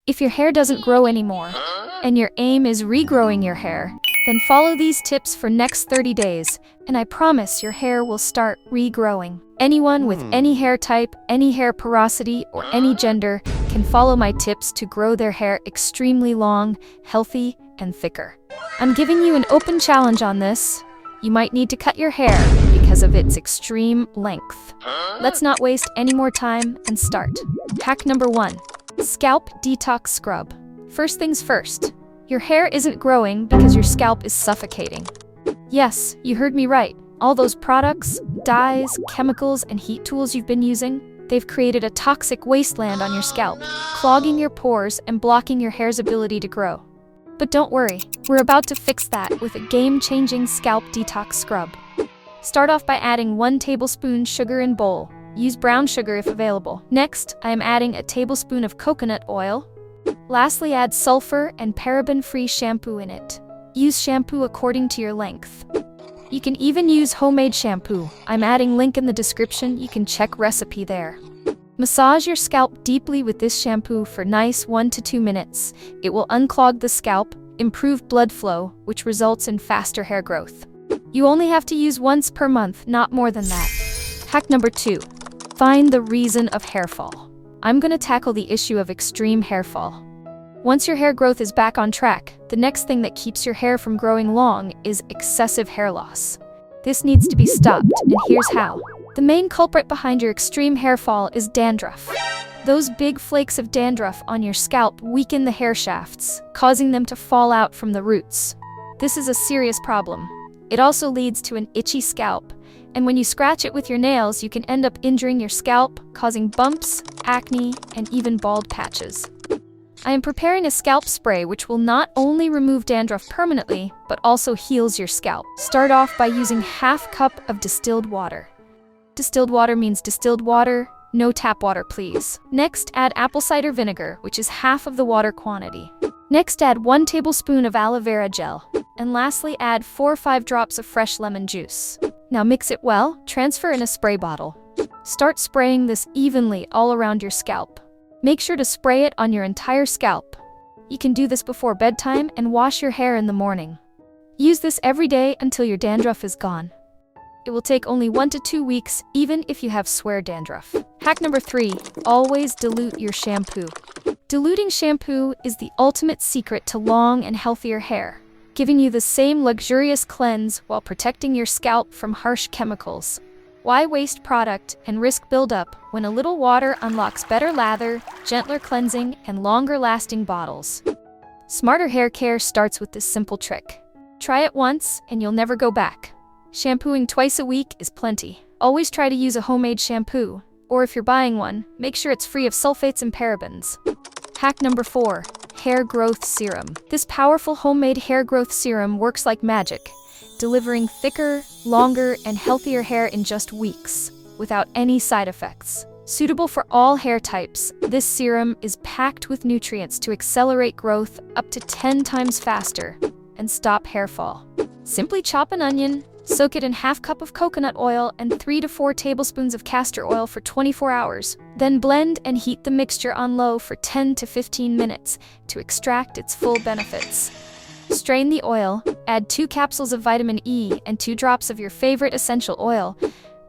If your hair doesn't grow anymore, and your aim is regrowing your hair, then follow these tips for next 30 days, and I promise your hair will start regrowing. Anyone with any hair type, any hair porosity, or any gender can follow my tips to grow their hair extremely long, healthy, and thicker. I'm giving you an open challenge on this. You might need to cut your hair because of its extreme length. Let's not waste any more time and start. Hack number 1. Scalp Detox Scrub. First things first. Your hair isn't growing because your scalp is suffocating. Yes, you heard me right. All those products, dyes, chemicals, and heat tools you've been using, they've created a toxic wasteland on your scalp, clogging your pores and blocking your hair's ability to grow. But don't worry, we're about to fix that with a game-changing scalp detox scrub. Start off by adding 1 tablespoon sugar in bowl. Use brown sugar if available. Next, I am adding a tablespoon of coconut oil. Lastly, add sulfur and paraben-free shampoo in it. Use shampoo according to your length. You can even use homemade shampoo. I'm adding link in the description, you can check recipe there. Massage your scalp deeply with this shampoo for nice 1 to 2 minutes. It will unclog the scalp, improve blood flow, which results in faster hair growth. You only have to use once per month, not more than that. Hack number 2. Find the reason of hair fall. I'm going to tackle the issue of extreme hair fall. Once your hair growth is back on track, the next thing that keeps your hair from growing long is excessive hair loss. This needs to be stopped, and here's how. The main culprit behind your extreme hair fall is dandruff. Those big flakes of dandruff on your scalp weaken the hair shafts, causing them to fall out from the roots. This is a serious problem. It also leads to an itchy scalp, and when you scratch it with your nails, you can end up injuring your scalp, causing bumps, acne, and even bald patches. I am preparing a scalp spray which will not only remove dandruff permanently, but also heals your scalp. Start off by using ½ cup of distilled water. Distilled water means distilled water, no tap water please. Next, add apple cider vinegar, which is half of the water quantity. Next, add 1 tablespoon of aloe vera gel. And lastly, add 4 or 5 drops of fresh lemon juice. Now mix it well, transfer in a spray bottle. Start spraying this evenly all around your scalp. Make sure to spray it on your entire scalp. You can do this before bedtime and wash your hair in the morning. Use this every day until your dandruff is gone. It will take only 1 to 2 weeks, even if you have swear dandruff. Hack number 3, always dilute your shampoo. Diluting shampoo is the ultimate secret to long and healthier hair, giving you the same luxurious cleanse while protecting your scalp from harsh chemicals. Why waste product and risk buildup when a little water unlocks better lather, gentler cleansing, and longer-lasting bottles? Smarter hair care starts with this simple trick. Try it once, and you'll never go back. Shampooing twice a week is plenty. Always try to use a homemade shampoo, or if you're buying one, make sure it's free of sulfates and parabens. Hack number 4, hair growth serum. This powerful homemade hair growth serum works like magic, delivering thicker, longer, and healthier hair in just weeks, without any side effects. Suitable for all hair types, this serum is packed with nutrients to accelerate growth up to 10 times faster and stop hair fall. Simply chop an onion, soak it in ½ cup of coconut oil and 3 to 4 tablespoons of castor oil for 24 hours. Then blend and heat the mixture on low for 10 to 15 minutes to extract its full benefits. Strain the oil, add 2 capsules of vitamin E and 2 drops of your favorite essential oil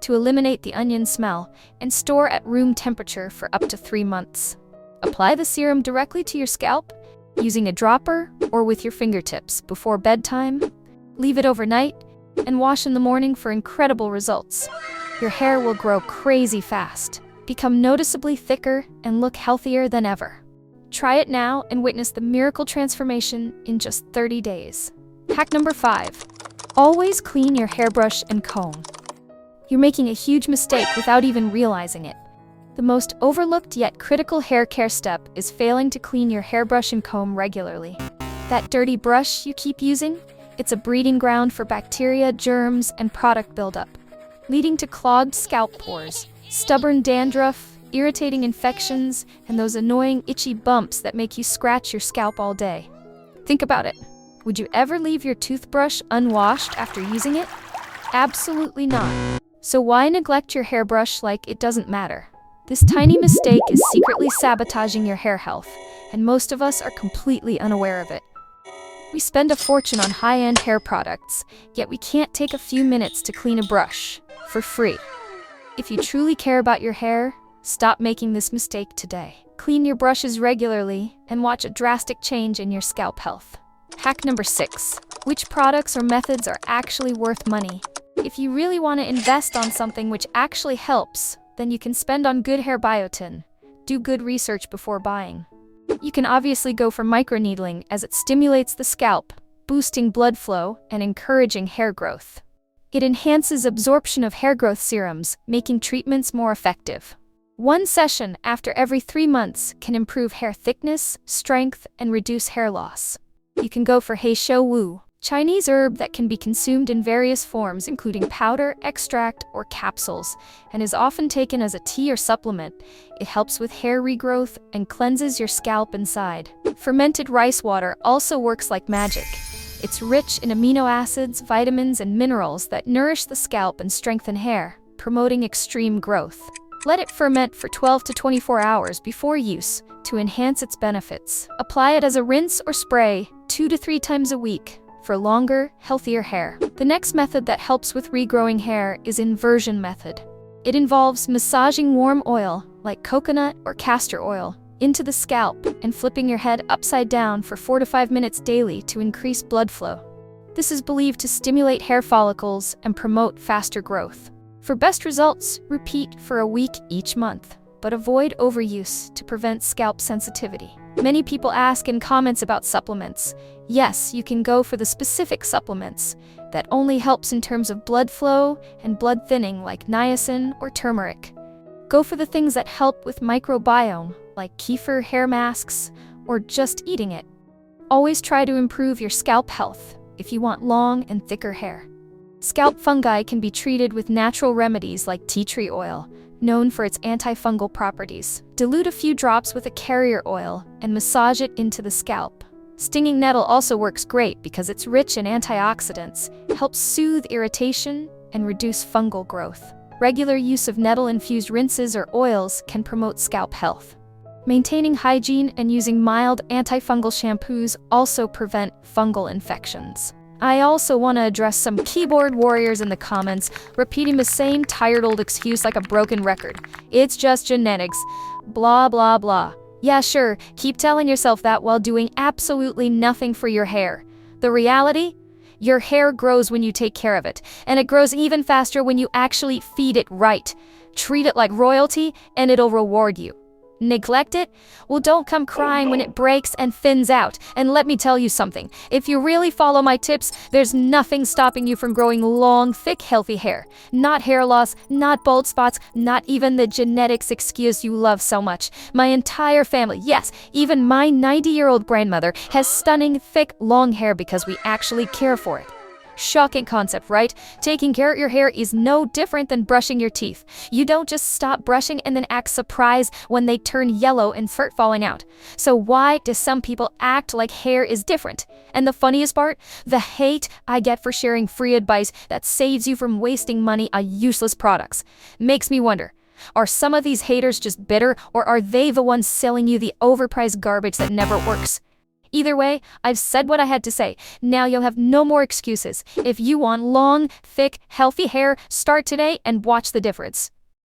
to eliminate the onion smell, and store at room temperature for up to 3 months. Apply the serum directly to your scalp, using a dropper or with your fingertips before bedtime. Leave it overnight, and wash in the morning for incredible results. Your hair will grow crazy fast, become noticeably thicker, and look healthier than ever. Try it now and witness the miracle transformation in just 30 days. Hack number 5. Always clean your hairbrush and comb. You're making a huge mistake without even realizing it. The most overlooked yet critical hair care step is failing to clean your hairbrush and comb regularly. That dirty brush you keep using? It's a breeding ground for bacteria, germs, and product buildup, leading to clogged scalp pores, stubborn dandruff, irritating infections, and those annoying itchy bumps that make you scratch your scalp all day. Think about it. Would you ever leave your toothbrush unwashed after using it? Absolutely not. So why neglect your hairbrush like it doesn't matter? This tiny mistake is secretly sabotaging your hair health, and most of us are completely unaware of it. We spend a fortune on high-end hair products, yet we can't take a few minutes to clean a brush for free. If you truly care about your hair, stop making this mistake today. Clean your brushes regularly and watch a drastic change in your scalp health. Hack number 6. Which products or methods are actually worth money? If you really want to invest on something which actually helps, then you can spend on good hair biotin. Do good research before buying. You can obviously go for microneedling as it stimulates the scalp, boosting blood flow and encouraging hair growth. It enhances absorption of hair growth serums, making treatments more effective. One session after every 3 months can improve hair thickness, strength, and reduce hair loss. You can go for Shampoo, Chinese herb that can be consumed in various forms including powder, extract, or capsules, and is often taken as a tea or supplement. It helps with hair regrowth and cleanses your scalp inside. Fermented rice water also works like magic. It's rich in amino acids, vitamins, and minerals that nourish the scalp and strengthen hair, promoting extreme growth. Let it ferment for 12 to 24 hours before use to enhance its benefits. Apply it as a rinse or spray 2 to 3 times a week for longer, healthier hair. The next method that helps with regrowing hair is inversion method. It involves massaging warm oil, like coconut or castor oil, into the scalp and flipping your head upside down for 4 to 5 minutes daily to increase blood flow. This is believed to stimulate hair follicles and promote faster growth. For best results, repeat for a week each month, but avoid overuse to prevent scalp sensitivity. Many people ask in comments about supplements. Yes, you can go for the specific supplements that only helps in terms of blood flow and blood thinning like niacin or turmeric. Go for the things that help with microbiome like kefir hair masks or just eating it. Always try to improve your scalp health if you want long and thicker hair. Scalp fungi can be treated with natural remedies like tea tree oil, known for its antifungal properties. Dilute a few drops with a carrier oil and massage it into the scalp. Stinging nettle also works great because it's rich in antioxidants, helps soothe irritation, and reduce fungal growth. Regular use of nettle-infused rinses or oils can promote scalp health. Maintaining hygiene and using mild antifungal shampoos also prevent fungal infections. I also want to address some keyboard warriors in the comments, repeating the same tired old excuse like a broken record. It's just genetics. Blah blah blah. Yeah sure, keep telling yourself that while doing absolutely nothing for your hair. The reality? Your hair grows when you take care of it, and it grows even faster when you actually feed it right. Treat it like royalty, and it'll reward you. Neglect it? Well, don't come crying when it breaks and thins out. And let me tell you something. If you really follow my tips, there's nothing stopping you from growing long, thick, healthy hair. Not hair loss, not bald spots, not even the genetics excuse you love so much. My entire family, yes, even my 90-year-old grandmother has stunning, thick, long hair because we actually care for it. Shocking concept, right? Taking care of your hair is no different than brushing your teeth. You don't just stop brushing and then act surprised when they turn yellow and fur falling out. So why do some people act like hair is different? And the funniest part? The hate I get for sharing free advice that saves you from wasting money on useless products. Makes me wonder, are some of these haters just bitter, or are they the ones selling you the overpriced garbage that never works? Either way, I've said what I had to say. Now you'll have no more excuses. If you want long, thick, healthy hair, start today and watch the difference.